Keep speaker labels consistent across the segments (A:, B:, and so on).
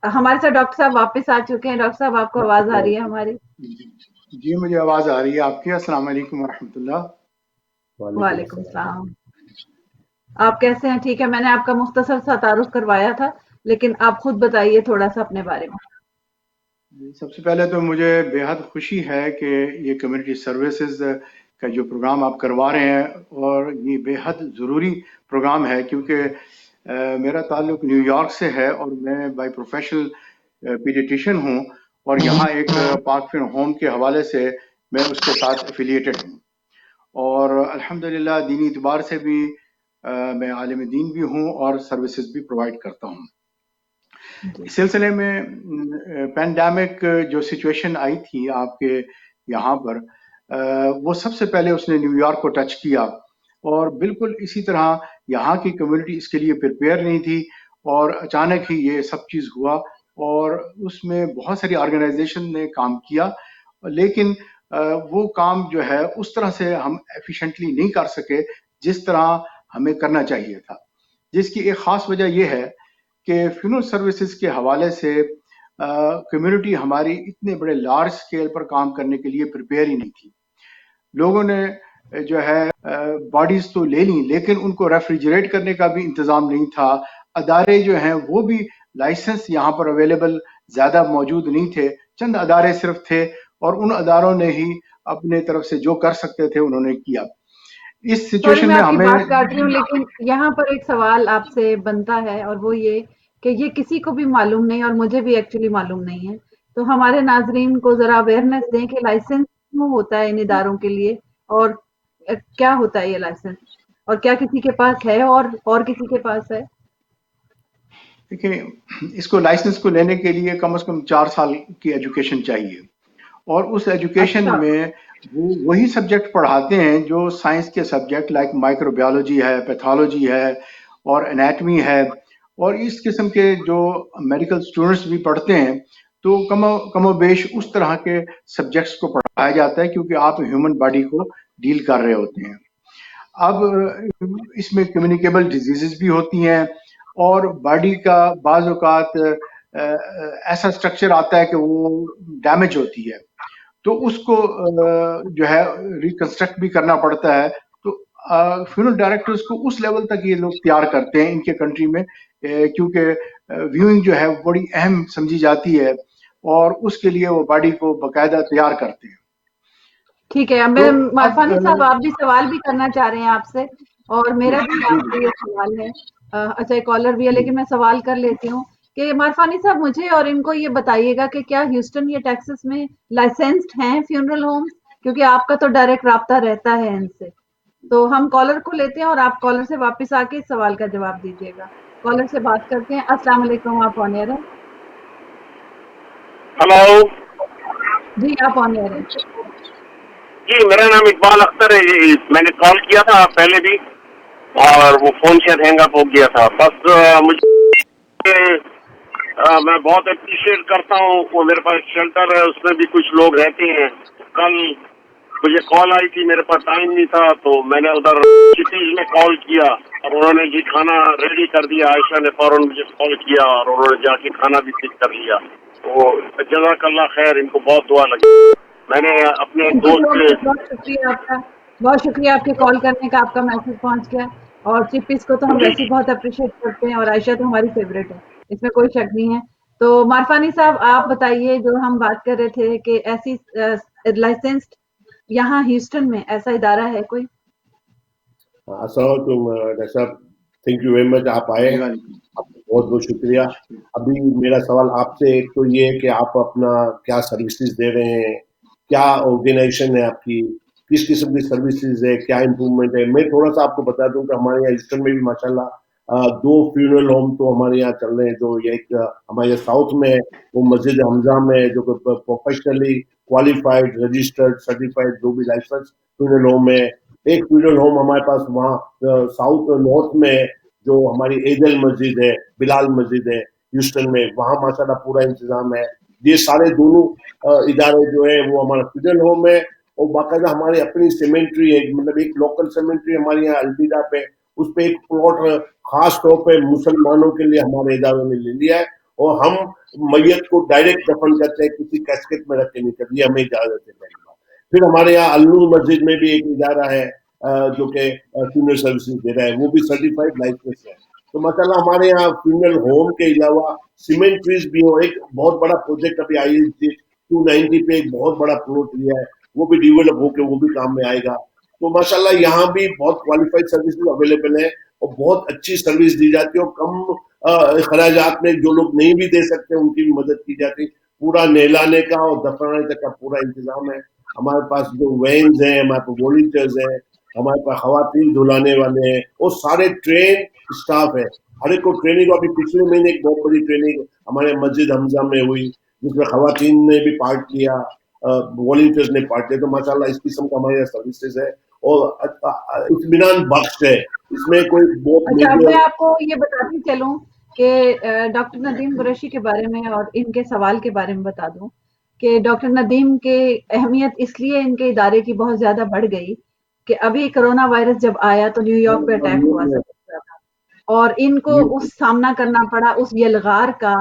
A: ہمارے ساتھ ڈاکٹر صاحب واپس آ چکے ہیں. ڈاکٹر صاحب آپ کو آواز آ رہی ہے ہماری؟
B: جی مجھے آواز آ رہی ہے آپ کی. السلام علیکم ورحمۃ اللہ.
A: وعلیکم السلام. آپ کیسے ہیں؟ ٹھیک ہے. میں نے آپ کا مختصر سا تعارف کروایا تھا لیکن آپ خود بتائیے تھوڑا سا اپنے بارے میں.
B: سب سے پہلے تو مجھے بے حد خوشی ہے کہ یہ کمیونٹی سروسز کا جو پروگرام آپ کروا رہے ہیں اور یہ بے حد ضروری پروگرام ہے کیونکہ میرا تعلق نیو یارک سے ہے اور میں بائی پروفیشنل پیڈیٹیشین ہوں اور یہاں ایک پاک فن ہوم کے حوالے سے میں اس کے ساتھ ایفیلیٹڈ ہوں اور الحمدللہ دینی اعتبار سے بھی میں عالم دین بھی ہوں اور سروسز بھی پرووائڈ کرتا ہوں. اس سلسلے میں پینڈیمک جو سچویشن آئی تھی آپ کے یہاں پر وہ سب سے پہلے اس نے نیو یارک کو ٹچ کیا اور بالکل اسی طرح یہاں کی کمیونٹی اس کے لیے پریپیئر نہیں تھی اور اچانک ہی یہ سب چیز ہوا اور اس میں بہت ساری آرگنائزیشن نے کام کیا لیکن وہ کام جو ہے اس طرح سے ہم ایفیشینٹلی نہیں کر سکے جس طرح ہمیں کرنا چاہیے تھا، جس کی ایک خاص وجہ یہ ہے کہ فیونرل سروسز کے حوالے سے کمیونٹی ہماری اتنے بڑے لارج اسکیل پر کام کرنے کے لیے پریپیئر ہی نہیں تھی. لوگوں نے جو ہے باڈیز تو لے لیں لیکن ان کو ریفریجریٹ کرنے کا بھی انتظام نہیں تھا. ادارے جو ہیں وہ بھی لائسنس یہاں پر اویلیبل زیادہ موجود نہیں تھے، چند ادارے صرف تھے اور ان اداروں نے ہی اپنے طرف سے جو کر سکتے تھے انہوں نے کیا. اس سچویشن
A: میں
B: میں
A: آپ کی
B: ہمیں
A: بات کاٹ رہی ہوں لیکن یہاں پر ایک سوال آپ سے بنتا ہے اور وہ یہ کہ یہ کسی کو بھی معلوم نہیں اور مجھے بھی ایکچولی معلوم نہیں ہے، تو ہمارے ناظرین کو ذرا اویئرنیس دیں کہ لائسنس کیوں ہوتا ہے ان اداروں کے لیے اور کیا ہوتا ہے یہ لائسنس اور کیا کسی کے پاس ہے اور کسی کے پاس ہے؟
B: دیکھیں اس کو لائسنس کو لینے کے لیے کم از کم 4 سال کی ایجوکیشن چاہیے اور اس ایجوکیشن
A: اچھا.
B: میں وہی سبجیکٹ پڑھاتے ہیں جو سائنس کے سبجیکٹ لائک مائکرو بایولوجی ہے، پیتھولوجی ہے اور انیٹمی ہے اور اس قسم کے جو میڈیکل اسٹوڈنٹس بھی پڑھتے ہیں تو کم و بیش اس طرح کے سبجیکٹس کو پڑھایا جاتا ہے کیونکہ آپ ہیومن باڈی کو ڈیل کر رہے ہوتے ہیں. اب اس میں کمیونیکیبل ڈیزیزز بھی ہوتی ہیں اور باڈی کا بعض اوقات ایسا اسٹرکچر آتا ہے کہ وہ ڈیمیج ہوتی ہے تو اس کو جو ہے ریکنسٹرکٹ بھی کرنا پڑتا ہے. تو فیونرل ڈائریکٹرز کو اس لیول تک یہ لوگ تیار کرتے ہیں ان کے کنٹری میں کیونکہ ویونگ جو ہے بڑی اہم سمجھی جاتی ہے اور اس کے لیے وہ باڈی کو باقاعدہ تیار کرتے ہیں.
A: ٹھیک ہے.
B: تو
A: عرفانی صاحب آپ بھی سوال بھی کرنا چاہ رہے ہیں آپ سے اور میرا بھی آپ سے یہ سوال ہے. اچھا ایک کالر بھی ہے لیکن میں سوال کر لیتی ہوں کہ عرفانی صاحب مجھے اور ان کو یہ بتائیے گا کہ کیا ہیوسٹن یا ٹیکسس میں لائسنسڈ ہیں فیونرل ہومز، کیونکہ آپ کا تو ڈائریکٹ رابطہ رہتا ہے ان سے. تو ہم کالر کو لیتے ہیں اور آپ کالر سے واپس آ کے اس سوال کا جواب دیجیے گا. کالر سے بات کرتے ہیں. السلام علیکم، آپ آن ایئر ہیں.
C: ہلو
A: جی آپ آن ایئر ہیں.
C: جی میرا نام اقبال اختر ہے جی. میں نے کال کیا تھا پہلے بھی اور وہ فون شاید ہینگ اپ ہو گیا تھا. بس مجھے میں بہت اپریشیٹ کرتا ہوں. وہ میرے پاس شیلٹر ہے اس میں بھی کچھ لوگ رہتے ہیں. کل مجھے کال آئی تھی، میرے پاس ٹائم نہیں تھا تو میں نے ادھر سٹیز میں کال کیا اور انہوں نے جی کھانا ریڈی کر دیا. عائشہ نے فوراً مجھے کال کیا اور انہوں نے جا کے کھانا بھی پک کر لیا. تو جزاک اللہ خیر، ان کو بہت دعا لگی. میں نے اپنے دوست سے
A: بہت شکریہ آپ کا، بہت شکریہ آپ کے کال کرنے کا. آپ کا میسج پہنچ گیا اور چپس کو تو ہم
C: جی
A: ویسے بہت اپریشیٹ کرتے ہیں اور عائشہ تو ہماری فیوریٹ ہے، اس میں کوئی شک نہیں ہے. تو مارفانی صاحب آپ بتائیے، جو ہم بات کر رہے تھے کہ ایسی لائسنسڈ یہاں ہیوسٹن میں ایسا ادارہ ہے کوئی؟
D: السلام علیکم ڈاکٹر صاحب، تھینک یو ویری مچ. آپ آئے، آپ کو بہت بہت شکریہ. ابھی میرا سوال آپ سے ایک تو یہ ہے کہ آپ اپنا کیا سروسز دے رہے ہیں، کیا آرگنائزیشن ہے آپ کی، کس قسم کی سروسز ہے، کیا امپروومنٹ ہے. میں تھوڑا سا آپ کو بتا دوں کہ ہمارے یہاں ہیوسٹن میں بھی ماشاءاللہ 2 فیونرل ہوم تو ہمارے یہاں چل رہے ہیں. جو یہ ایک ہمارے یہاں ساؤتھ میں وہ مسجد حمزہ میں جو کہ پروفیشنلی کوالیفائڈ رجسٹرڈ سرٹیفائڈ جو بھی لائسنس فیونرل ہوم ہے. ایک فیونرل ہوم ہمارے پاس وہاں ساؤتھ نارتھ میں جو ہماری ایجل مسجد ہے، بلال مسجد ہے ہیوسٹن میں، وہاں ماشاءاللہ پورا انتظام ہے. یہ سارے دونوں ادارے جو ہے وہ ہمارا فیونرل ہوم ہے اور باقاعدہ ہماری اپنی سیمنٹری ہے، مطلب ایک لوکل سیمنٹری ہمارے یہاں البیدا پہ، اس پہ ایک پلاٹ خاص طور پہ مسلمانوں کے لیے ہمارے اداروں نے لے لیا ہے اور ہم میت کو ڈائریکٹ دفن کرتے ہیں, کسی کیسکٹ میں رکھ کے نہیں کرتے, یہ ہمیں اجازت ہے پہلی بات. پھر ہمارے یہاں النور مسجد میں بھی ایک ادارہ ہے جو کہ فیونرل سروسز دے رہا ہے, وہ بھی سرٹیفائڈ لائسنس ہے. تو ماشاءاللہ ہمارے یہاں فیونرل ہوم کے علاوہ سیمنٹریز بھی ہو, ایک بہت بڑا پروجیکٹ ابھی ISD-290 پہ ایک بہت بڑا پلاٹ لیا ہے, وہ بھی ڈیولپ ہو کے وہ بھی کام میں آئے گا. تو ماشاءاللہ یہاں بھی بہت کوالیفائڈ سروسز اویلیبل ہیں اور بہت اچھی سروس دی جاتی ہے, اور کم خراجات میں جو لوگ نہیں بھی دے سکتے ان کی بھی مدد کی جاتی. پورا نہلانے کا اور دفنانے تک کا پورا انتظام ہے. ہمارے پاس جو وینز ہیں, ہمارے پاس والنٹیئرز ہیں, ہمارے پاس خواتین دھلانے والے ہیں, اور سارے ٹرین اسٹاف ہے. ہر ایک کو ٹریننگ, ابھی پچھلے مہینے ایک بہت بڑی ٹریننگ ہمارے مسجد حمزہ میں ہوئی جس میں خواتین نے بھی پارٹ لیا, والنٹیئرز نے پارٹ لیا. تو ماشاءاللہ اس قسم کا ہمارے یہاں سروسز ہے اور اطمینان بخش ہے, اس میں کوئی بہت
A: اچھا, اب میں
D: میجر.
A: آپ کو یہ بتاتی چلوں کہ ڈاکٹر ندیم قریشی کے بارے میں اور ان کے سوال کے بارے میں بتا دوں کہ ڈاکٹر ندیم کی اہمیت اس لیے ان کے ادارے کی بہت زیادہ بڑھ گئی کہ ابھی کرونا وائرس جب آیا تو نیو یارک پہ اٹیک ہوا سب سے زیادہ, اور ان کو اس سامنا کرنا پڑا اس یلغار کا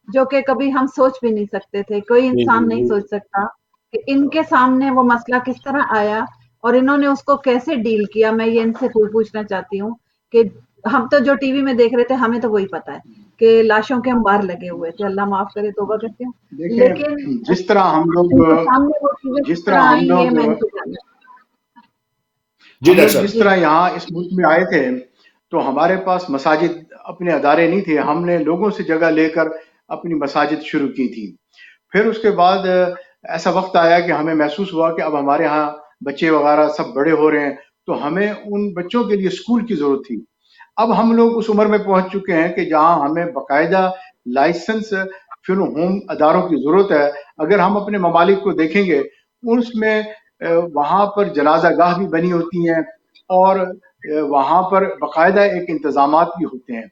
A: جو کہ کبھی ہم سوچ بھی نہیں سکتے تھے, کوئی انسان نہیں سوچ سکتا کہ ان کے سامنے وہ مسئلہ کس طرح آیا اور انہوں نے اس کو کیسے ڈیل کیا. میں یہ ان سے پوچھنا چاہتی ہوں کہ ہم تو جو ٹی وی میں دیکھ رہے تھے ہمیں تو وہی پتا ہے کہ لاشوں کے انبار لگے ہوئے تھے, اللہ معاف کرے, توبہ کرتے ہوں, لیکن
B: دیکھیں جس طرح ہم
A: ان کے
B: لوگ
A: سامنے وہ چیزیں
B: جس
A: کس
B: طرح
A: طرح
B: ہم
A: آئیں یہ
B: لوگ
A: میں ان سے جاننا.
B: ہم لوگ جس
A: جی
B: طرح یہاں اس ملک میں آئے تھے تو ہمارے پاس مساجد اپنے ادارے نہیں تھے, ہم نے لوگوں سے جگہ لے کر اپنی مساجد شروع کی تھی. پھر اس کے بعد ایسا وقت آیا کہ ہمیں محسوس ہوا کہ اب ہمارے ہاں بچے وغیرہ سب بڑے ہو رہے ہیں, تو ہمیں ان بچوں کے لیے اسکول کی ضرورت تھی. اب ہم لوگ اس عمر میں پہنچ چکے ہیں کہ جہاں ہمیں باقاعدہ لائسنس فیونرل ہوم اداروں کی ضرورت ہے. اگر ہم اپنے ممالک کو دیکھیں گے اس میں وہاں پر جنازہ گاہ بھی بنی ہوتی ہیں اور وہاں پر باقاعدہ ایک انتظامات بھی ہوتے ہیں.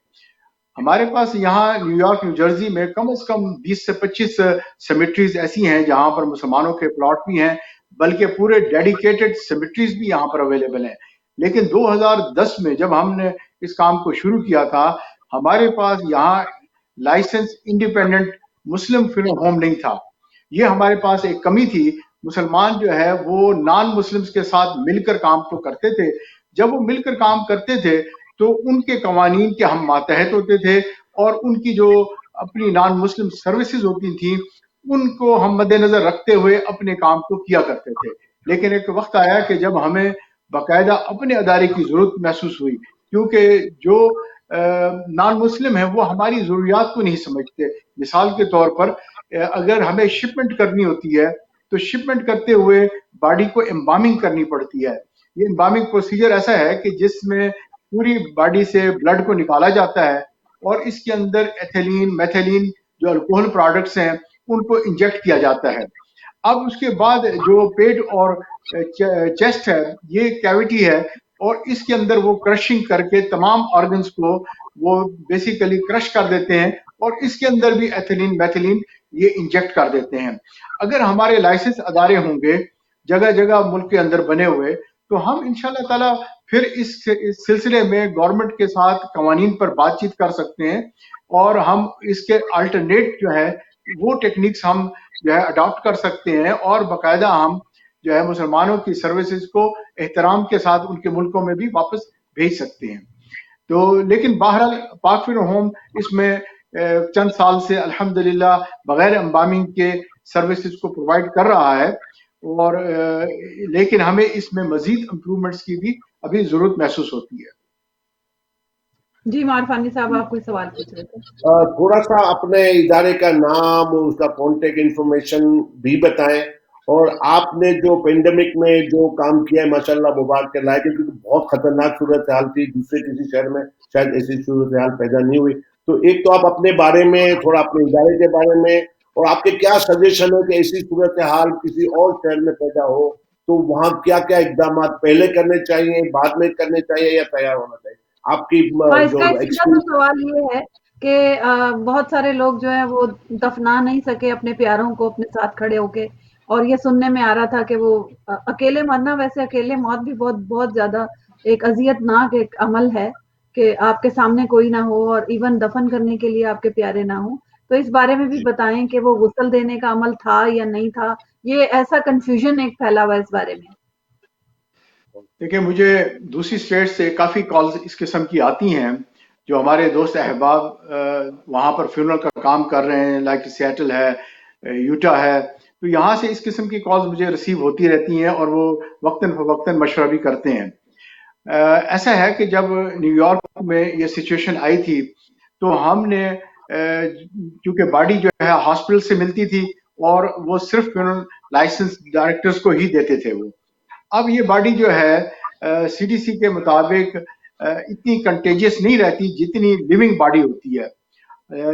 B: ہمارے پاس یہاں نیو یارک نیو جرسی میں کم از کم 20 سے 25 سیمیٹریز ایسی ہیں جہاں پر مسلمانوں کے پلاٹ بھی ہیں, بلکہ پورے ڈیڈیکیٹڈ سیمیٹریز بھی یہاں پر اویلیبل ہیں. لیکن 2010 میں جب ہم نے اس کام کو شروع کیا تھا ہمارے پاس یہاں لائسنس انڈیپینڈنٹ مسلم فیونرل ہوم نہیں تھا. یہ ہمارے پاس ایک کمی تھی. مسلمان جو ہے وہ نان مسلمز کے ساتھ مل کر کام کو کرتے تھے. جب وہ مل کر کام کرتے تھے تو ان کے قوانین کے ہم ماتحت ہوتے تھے اور ان کی جو اپنی نان مسلم سروسز ہوتی تھیں ان کو ہم مد نظر رکھتے ہوئے اپنے کام کو کیا کرتے تھے. لیکن ایک وقت آیا کہ جب ہمیں باقاعدہ اپنے ادارے کی ضرورت محسوس ہوئی, کیونکہ جو نان مسلم ہیں وہ ہماری ضروریات کو نہیں سمجھتے. مثال کے طور پر اگر ہمیں شپمنٹ کرنی ہوتی ہے تو شپمنٹ کرتے ہوئے باڈی کو امبامنگ کرنی پڑتی ہے. یہ امبامنگ پروسیجر ایسا ہے کہ جس میں پوری باڈی سے بلڈ کو نکالا جاتا ہے اور اس کے اندر ایتھیلین میتھیلین جو الکوہل پروڈکٹس ہیں ان کو انجیکٹ کیا جاتا ہے. اب اس کے بعد جو پیٹ اور چیسٹ ہے یہ کیویٹی ہے اور اس کے اندر وہ کرشنگ کر کے تمام آرگنز کو وہ بیسیکلی کرش کر دیتے ہیں اور اس کے اندر بھی ایتھیلین میتھیلین یہ انجیکٹ کر دیتے ہیں. اگر ہمارے لائسنس ادارے ہوں گے جگہ جگہ ملک کے اندر بنے ہوئے تو ہم انشاءاللہ تعالی پھر اس سلسلے میں گورنمنٹ کے ساتھ قوانین پر بات چیت کر سکتے ہیں اور ہم اس کے الٹرنیٹ جو ہے وہ ٹیکنیکس ہم جو ہے اڈاپٹ کر سکتے ہیں اور باقاعدہ ہم جو ہے مسلمانوں کی سروسز کو احترام کے ساتھ ان کے ملکوں میں بھی واپس بھیج سکتے ہیں. تو لیکن بہرحال پاک فیونرل ہوم اس میں چند سال سے الحمدللہ بغیر امبامنگ کے سروسز کو پرووائڈ کر رہا ہے, اور لیکن ہمیں اس میں مزید امپرومنٹس کی بھی ابھی ضرورت محسوس ہوتی ہے.
A: جی معرفانی صاحب آپ کوئی سوال پوچھ رہے تھے.
D: تھوڑا سا اپنے ادارے کا نام اور اس کا کانٹیکٹ انفارمیشن بھی بتائیں, اور آپ نے جو پینڈیمک میں جو کام کیا ہے ماشاءاللہ مبارک کے لائق ہے, کیونکہ بہت خطرناک صورتحال تھی, دوسرے کسی شہر میں شاید ایسی صورتحال پیدا نہیں ہوئی. تو ایک تو آپ اپنے بارے میں تھوڑا اپنے ادارے کے بارے میں, اور آپ کے کیا سجیشن ہے کہ ایسی صورتحال کسی اور شہر میں پیدا ہو تو وہاں کیا کیا اقدامات پہلے کرنے چاہیے, بعد میں کرنے چاہیے یا تیار ہونا چاہیے, آپ کی
A: اس
D: جو
A: کا سیدھا سا سوال یہ ہے کہ بہت سارے لوگ جو ہیں وہ دفنا نہیں سکے اپنے پیاروں کو اپنے ساتھ کھڑے ہو کے, اور یہ سننے میں آ رہا تھا کہ وہ اکیلے مرنا, ویسے اکیلے موت بھی بہت بہت زیادہ ایک اذیت ناک ایک عمل ہے کہ آپ کے سامنے کوئی نہ ہو اور ایون دفن کرنے کے لیے آپ کے پیارے نہ ہوں. تو تو اس بارے میں بھی بتائیں کہ وہ غسل دینے کا عمل تھا یا نہیں تھا. یہ ایسا کنفیوژن ایک پھیلا ہوا ہے اس بارے میں.
B: دیکھیں مجھے دوسری اسٹیٹ سے کافی کالز اس قسم کی آتی ہیں، جو ہمارے دوست احباب وہاں پر فیونرل کا کام کر رہے ہیں، لائک سیٹل ہے، یوٹا ہے، تو یہاں سے اس قسم کی کالز مجھے ریسیو ہوتی رہتی ہیں اور وہ وقتاً فوقتاً مشورہ بھی کرتے ہیں. ایسا ہے کہ جب نیو یارک میں یہ سچویشن آئی تھی تو ہم نے کیونکہ باڈی جو ہے ہاسپٹل سے ملتی تھی اور وہ صرف فیونرل لائسنس ڈائریکٹرز کو ہی دیتے تھے وہ. اب یہ باڈی جو ہے سی ڈی سی کے مطابق اتنی کنٹیجیس نہیں رہتی جتنی لیونگ باڈی ہوتی ہے،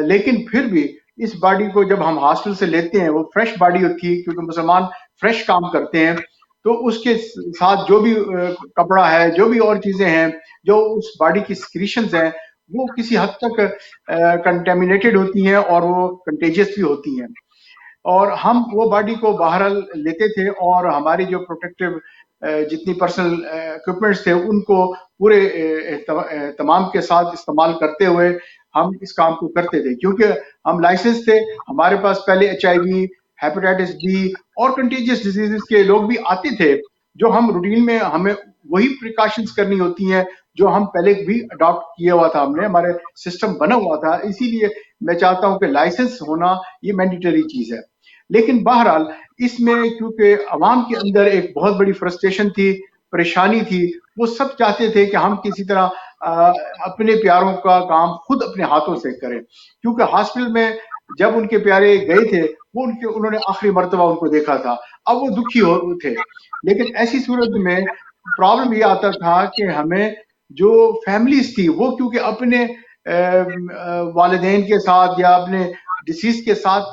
B: لیکن پھر بھی اس باڈی کو جب ہم ہاسپٹل سے لیتے ہیں وہ فریش باڈی ہوتی ہے، کیونکہ مسلمان فریش کام کرتے ہیں، تو اس کے ساتھ جو بھی کپڑا ہے، جو بھی اور چیزیں ہیں، جو اس باڈی کی سکریشنز ہیں، وہ کسی حد تک کنٹامینیٹڈ ہوتی ہیں اور وہ کنٹیجیس بھی ہوتی ہیں. اور ہم وہ باڈی کو باہر لیتے تھے اور ہماری جو پروٹیکٹیو جتنی پرسنل اکوپمنٹس تھے ان کو پورے اہتمام کے ساتھ استعمال کرتے ہوئے ہم اس کام کو کرتے تھے، کیونکہ ہم لائسنس تھے، ہمارے پاس پہلے HIV، ہیپیٹائٹس B اور کنٹیجیس ڈیزیزز کے لوگ بھی آتے تھے، جو ہم روٹین میں ہمیں وہی پریکاشنز کرنی ہوتی ہیں جو ہم پہلے بھی اڈاپٹ کیا ہوا تھا، ہم نے ہمارے سسٹم بنا ہوا تھا. اسی لیے میں چاہتا ہوں کہ لائسنس ہونا یہ مینڈیٹری چیز ہے. لیکن بہرحال اس میں کیونکہ عوام کے اندر ایک بہت بڑی فرسٹریشن تھی، پریشانی تھی، وہ سب چاہتے تھے کہ ہم کسی طرح اپنے پیاروں کا کام خود اپنے ہاتھوں سے کریں، کیونکہ ہاسپٹل میں جب ان کے پیارے گئے تھے وہ انہوں نے آخری مرتبہ ان کو دیکھا تھا، اب وہ دکھی ہو تھے. لیکن ایسی صورت میں پرابلم یہ آتا تھا کہ ہمیں جو فیملیز تھی وہ کیونکہ اپنے والدین کے ساتھ یا اپنے ڈیسیز کے ساتھ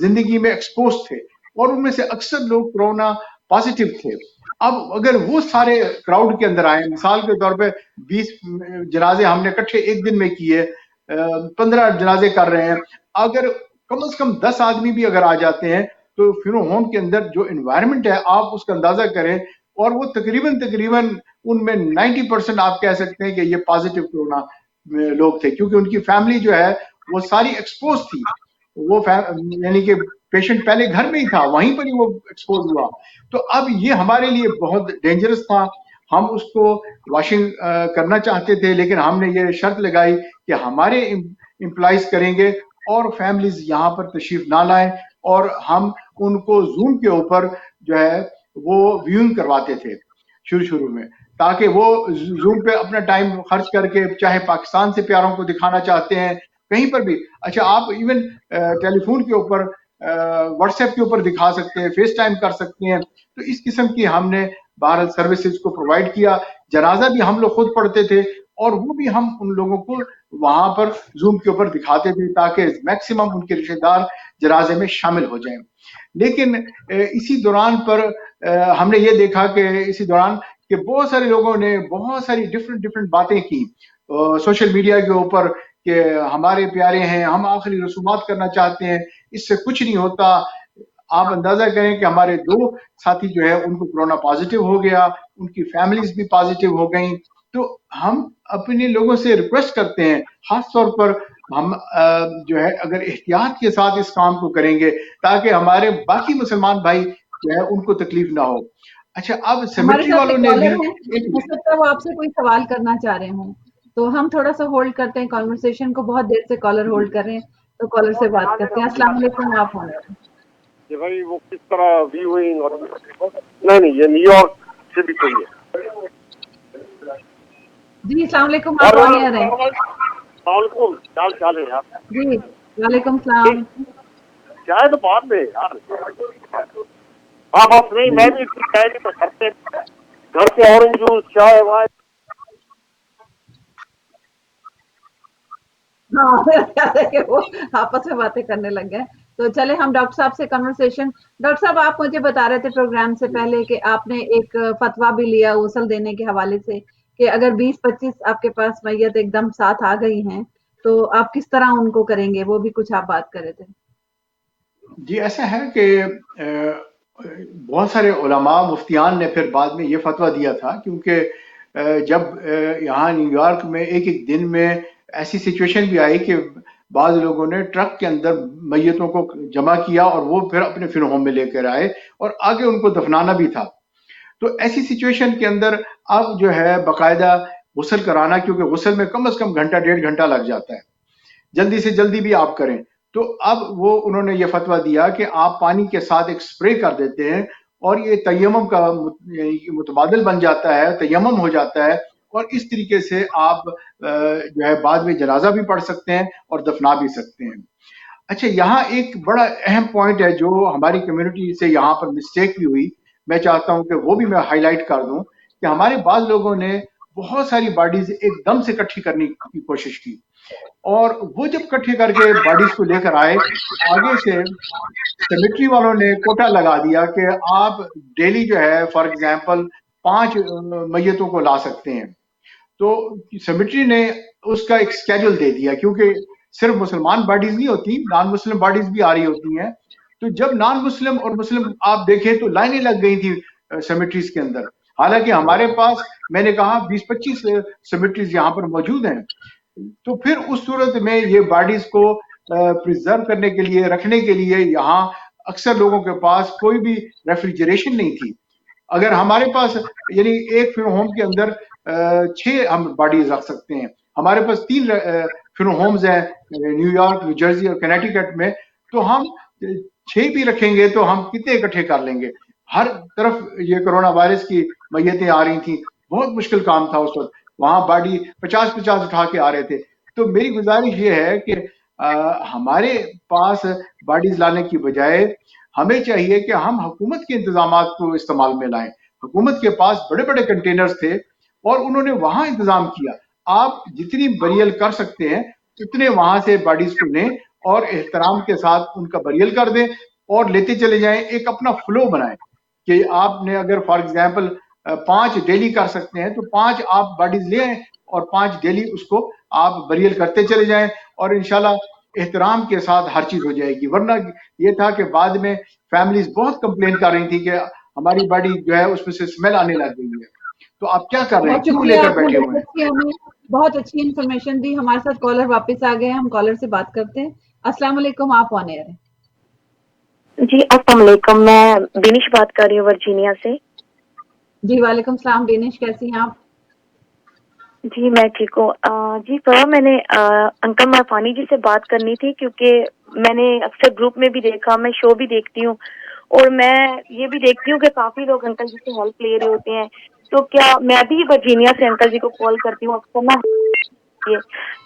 B: زندگی میں ایکسپوز تھے اور ان میں سے اکثر لوگ کرونا پازیٹیو تھے. اب اگر وہ سارے کراؤڈ کے اندر آئے، مثال کے طور پہ 20 جنازے ہم نے اکٹھے ایک دن میں کیے، 15 جنازے کر رہے ہیں، اگر کم از کم 10 آدمی بھی اگر آ جاتے ہیں تو پھر ہوم کے اندر جو انوائرمنٹ ہے آپ اس کا اندازہ کریں، اور وہ تقریباً ان میں 90% آپ کہہ سکتے ہیں کہ یہ پازیٹیو کرونا لوگ تھے، کیونکہ ان کی فیملی جو ہے وہ ساری ایکسپوز تھی. وہ یعنی کہ پیشنٹ پہلے گھر میں ہی تھا، وہیں پر ہی وہ ایکسپوز ہوا. تو اب یہ ہمارے لیے بہت ڈینجرس تھا. ہم اس کو واشنگ کرنا چاہتے تھے، لیکن ہم نے یہ شرط لگائی کہ ہمارے امپلائیز کریں گے اور فیملیز یہاں پر تشریف نہ لائیں، اور ہم ان کو زوم کے اوپر جو ہے وہ ویونگ کرواتے تھے شروع میں، تاکہ وہ زوم پہ اپنا ٹائم خرچ کر کے، چاہے پاکستان سے پیاروں کو دکھانا چاہتے ہیں کہیں پر بھی، اچھا آپ ایون ٹیلی فون کے اوپر، واٹس ایپ کے اوپر دکھا سکتے ہیں، فیس ٹائم کر سکتے ہیں. تو اس قسم کی ہم نے بہرحال سروسز کو پرووائڈ کیا. جنازہ بھی ہم لوگ خود پڑھتے تھے اور وہ بھی ہم ان لوگوں کو وہاں پر زوم کے اوپر دکھاتے تھے تاکہ میکسیمم ان کے رشتے دار جنازے میں شامل ہو جائیں. لیکن اسی دوران پر ہم نے یہ دیکھا کہ اسی دوران کہ بہت سارے لوگوں نے بہت ساری ڈفرینٹ باتیں کی سوشل میڈیا کے اوپر کہ ہمارے پیارے ہیں، ہم آخری رسومات کرنا چاہتے ہیں، اس سے کچھ نہیں ہوتا. آپ اندازہ کریں کہ ہمارے 2 ساتھی جو ہے ان کو کرونا پازیٹیو ہو گیا، ان کی فیملیز بھی پازیٹیو ہو گئیں. تو ہم اپنے لوگوں سے ریکویسٹ کرتے ہیں، خاص طور پر ہم جو ہے اگر احتیاط کے ساتھ اس کام کو کریں گے تاکہ ہمارے باقی مسلمان بھائی جو ہے ان کو تکلیف نہ ہو. اچھا اب
A: ہمارے
B: سیمیٹری
A: ساتھ
B: والوں
A: ایک
B: نے بھی
A: کالر ہیں، ہو سکتا ہے وہ آپ سے کوئی سوال کرنا چاہ رہے ہوں، تو ہم تھوڑا سا ہولڈ کرتے ہیں کانورسیشن کو. بہت دیر سے کالر ہولڈ کر رہے ہیں، تو کالر سے بات کرتے ہیں. السلام علیکم، آپ ہوں.
C: کہ بھائی وہ کس طرح ویوئنگ اور نہیں یہ نیو یارک سے بھی کوئی ہے.
A: جی السلام علیکم، آپ آن ایئر ہیں.
C: السلام علیکم، کیا چال ہے یار؟
A: جی وعلیکم السلام.
C: چائے تو بعد میں یار. ہاں بس نہیں، میں بھی چائے نہیں تو گھر سے اورنج جوس، چائے وائے.
A: ہاں کہ وہ آپس میں باتیں کرنے لگ گئے. تو چلے ہم ڈاکٹر صاحب سے کنورسیشن. ڈاکٹر صاحب آپ مجھے بتا رہے تھے پروگرام سے پہلے کہ آپ نے ایک فتویٰ بھی لیا غسل دینے کے حوالے سے کہ اگر 20-25 آپ کے پاس میت ایک دم ساتھ آ گئی ہیں تو آپ کس طرح ان کو کریں گے، وہ بھی کچھ آپ بات کر رہے تھے.
B: جی ایسا ہے کہ بہت سارے علماء مفتیان نے پھر بعد میں یہ فتویٰ دیا تھا، کیونکہ جب یہاں نیو یارک میں ایک دن میں ایسی سچویشن بھی آئی کہ بعض لوگوں نے ٹرک کے اندر میتوں کو جمع کیا اور وہ پھر اپنے فنو ہوم میں لے کر آئے اور آگے ان کو دفنانا بھی تھا. تو ایسی سچویشن کے اندر اب جو ہے باقاعدہ غسل کرانا، کیونکہ غسل میں کم از کم گھنٹہ 1.5 گھنٹہ لگ جاتا ہے، جلدی سے جلدی بھی آپ کریں. تو اب وہ انہوں نے یہ فتویٰ دیا کہ آپ پانی کے ساتھ ایک سپرے کر دیتے ہیں اور یہ تیمم کا متبادل بن جاتا ہے، تیمم ہو جاتا ہے، اور اس طریقے سے آپ جو ہے بعد میں جنازہ بھی پڑھ سکتے ہیں اور دفنا بھی سکتے ہیں. اچھا، یہاں ایک بڑا اہم پوائنٹ ہے جو ہماری کمیونٹی سے یہاں پر مسٹیک بھی ہوئی، میں چاہتا ہوں کہ وہ بھی میں ہائی لائٹ کر دوں کہ ہمارے بعض لوگوں نے بہت ساری باڈیز ایک دم سے اکٹھی کرنے کی کوشش کی، اور وہ جب اکٹھے کر کے باڈیز کو لے کر آئے، آگے سے سیمیٹری والوں نے کوٹا لگا دیا کہ آپ ڈیلی جو ہے فار ایگزامپل 5 میتوں کو لا سکتے ہیں. تو سیمیٹری نے اس کا ایک سکیڈول دے دیا، کیونکہ صرف مسلمان باڈیز نہیں ہوتی، نان مسلم باڈیز بھی آ رہی ہوتی ہیں. تو جب نان مسلم اور مسلم آپ دیکھیں تو لائنیں لگ گئی تھی سیمیٹریز کے اندر، حالانکہ ہمارے پاس میں نے کہا 20-25 سیمیٹریز یہاں پر موجود ہیں. تو پھر اس صورت میں یہ باڈیز کو پریزرو کرنے کے لیے، رکھنے کے لیے، یہاں اکثر لوگوں کے پاس کوئی بھی ریفریجریشن نہیں تھی. اگر ہمارے پاس یعنی ایک فنو ہوم کے اندر 6 ہم باڈیز رکھ سکتے ہیں، ہمارے پاس 3 فنو ہومز ہیں نیو یارک، نیو جرسی اور کنیکٹیکٹ میں، تو ہم 6 بھی رکھیں گے تو ہم کتنے اکٹھے کر لیں گے؟ ہر طرف یہ کرونا وائرس کی میتیں آ رہی تھیں، بہت مشکل کام تھا اس وقت، وہاں باڈی 50-50 اٹھا کے آ رہے تھے. تو میری گزارش یہ ہے کہ ہمارے پاس باڈیز لانے کی بجائے ہمیں چاہیے کہ ہم حکومت کے انتظامات کو استعمال میں لائیں. حکومت کے پاس بڑے بڑے کنٹینرز تھے اور انہوں نے وہاں انتظام کیا. آپ جتنی بریل کر سکتے ہیں اتنے وہاں سے باڈیز کو لیں اور احترام کے ساتھ ان کا بریل کر دیں اور لیتے چلے جائیں. ایک اپنا فلو بنائیں کہ آپ نے اگر فار ایگزامپل 5 ڈیلی کر سکتے ہیں تو 5 آپ باڈیز لے آئیں اور 5 ڈیلی اس کو آپ بریل کرتے چلے جائیں، اور انشاءاللہ احترام کے ساتھ ہر چیز ہو جائے گی. ورنہ یہ تھا کہ بعد میں فیملیز بہت کمپلین کر رہی تھی کہ ہماری باڈی جو ہے اس میں سے اسمیل آنے لگ گئی ہے. تو آپ کیا کر رہے ہیں،
A: بہت
B: کیوں لے
A: شکریہ،
B: کر
A: آپ نے
B: بیٹھے ہوئے ہیں؟
A: بہت اچھی انفارمیشن دی. ہمارے ساتھ کالر واپس آ گئے ہیں، ہم کالر سے بات کرتے ہیں. السلام علیکم، آپ آن ایئر ہیں.
E: جی السلام علیکم، میں دینش بات کر رہی ہوں ورجینیا سے.
A: جی وعلیکم السلام دینش، کیسی ہیں آپ؟
E: جی میں ٹھیک ہوں. جی فرا میں نے انکل مارفانی جی سے بات کرنی تھی، کیونکہ میں نے اکثر گروپ میں بھی دیکھا، میں شو بھی دیکھتی ہوں اور میں یہ بھی دیکھتی ہوں کہ کافی لوگ انکل جی سے ہیلپ لے رہے ہوتے ہیں. تو کیا میں بھی ورجینیا سے انکل جی کو کال کرتی ہوں اکثر نا،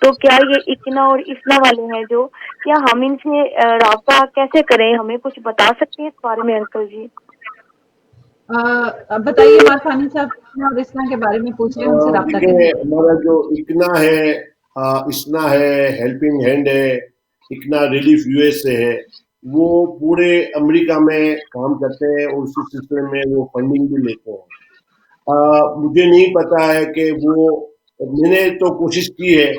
E: تو کیا یہ اکنا اور اسنا والے ہیں جو، کیا ہم ان سے رابطہ کیسے کریں؟ ہمیں کچھ بتا سکتے ہیں اس بارے میں انکل جی؟
A: بتائیے مارفانی صاحب، اور اسنا کے بارے میں پوچھ رہے ہیں، ان سے رابطہ
D: دیکھیں،
A: کریں.
D: ہمارا جو اکنا ہے، اسنا ہے، ہیلپنگ ہینڈ ہے، اکنا ریلیف یو ایس سے ہے، وہ پورے امریکہ میں کام کرتے ہیں اور اسی سلسلے میں وہ فنڈنگ بھی لیتے ہیں. مجھے نہیں پتا ہے کہ وہ، میں نے تو کوشش کی ہے.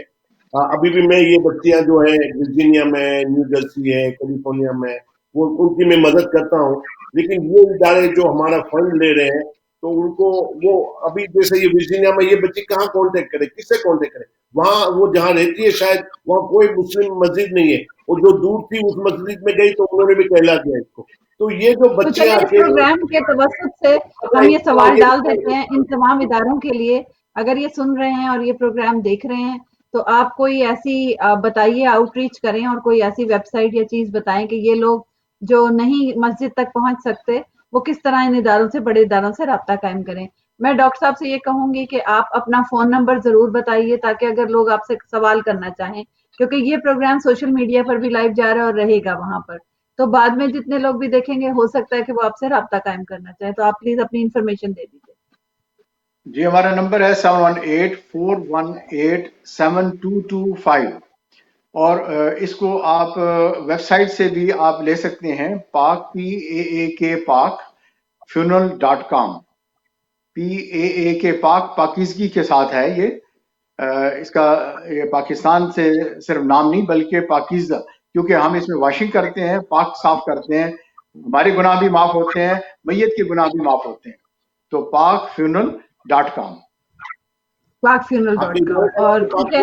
D: ابھی بھی میں یہ بچیاں جو ہیں ورجینیا میں، نیو جرسی ہے، کیلیفورنیا میں، وہ ان کی میں مدد کرتا ہوں. لیکن یہ ادارے جو ہمارا فنڈ لے رہے ہیں تو ان کو وہ ابھی جیسے یہ ورجینیا میں یہ بچی کہاں کانٹیکٹ کرے، کس سے کانٹیکٹ کرے؟ وہاں وہ جہاں رہتی ہے شاید وہاں کوئی مسلم مسجد نہیں ہے، اور جو دور تھی اس مسجد میں گئی تو انہوں نے بھی کہلا دیا اس کو. تو یہ جو
A: تو
D: بچیاں
A: چلیں اس پروگرام کے توسط سے ہم یہ سوال ڈال دیتے ہیں ان تمام اداروں کے لیے. اگر یہ سن رہے ہیں اور یہ پروگرام دیکھ رہے ہیں تو آپ کوئی ایسی بتائیے، آؤٹ ریچ کریں اور کوئی ایسی ویب سائٹ یا چیز بتائیں کہ یہ لوگ جو نہیں مسجد تک پہنچ سکتے وہ کس طرح ان اداروں سے، بڑے اداروں سے رابطہ قائم کریں. میں ڈاکٹر صاحب سے یہ کہوں گی کہ آپ اپنا فون نمبر ضرور بتائیے تاکہ اگر لوگ آپ سے سوال کرنا چاہیں، کیونکہ یہ پروگرام سوشل میڈیا پر بھی لائیو جا رہا ہے اور رہے گا وہاں پر، تو بعد میں جتنے لوگ بھی دیکھیں گے ہو سکتا ہے کہ وہ آپ سے رابطہ قائم کرنا چاہیں. تو آپ پلیز اپنی انفارمیشن دے دیجیے.
B: جی ہمارا نمبر ہے 7184187225، اور اس کو آپ ویب سائٹ سے بھی آپ لے سکتے ہیں، پاک PAAK funeral.com. PAAK پاک پاکیزگی کے ساتھ ہے یہ. اس کا یہ پاکستان سے صرف نام نہیں بلکہ پاکیزہ، کیونکہ ہم اس میں واشنگ کرتے ہیں، پاک صاف کرتے ہیں، ہمارے گناہ بھی معاف ہوتے ہیں، میت کے گناہ بھی معاف ہوتے ہیں. تو PAKfuneral.com.
A: PAKfuneral.com. اور ٹھیک ہے،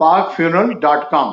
B: parkfuneral.com।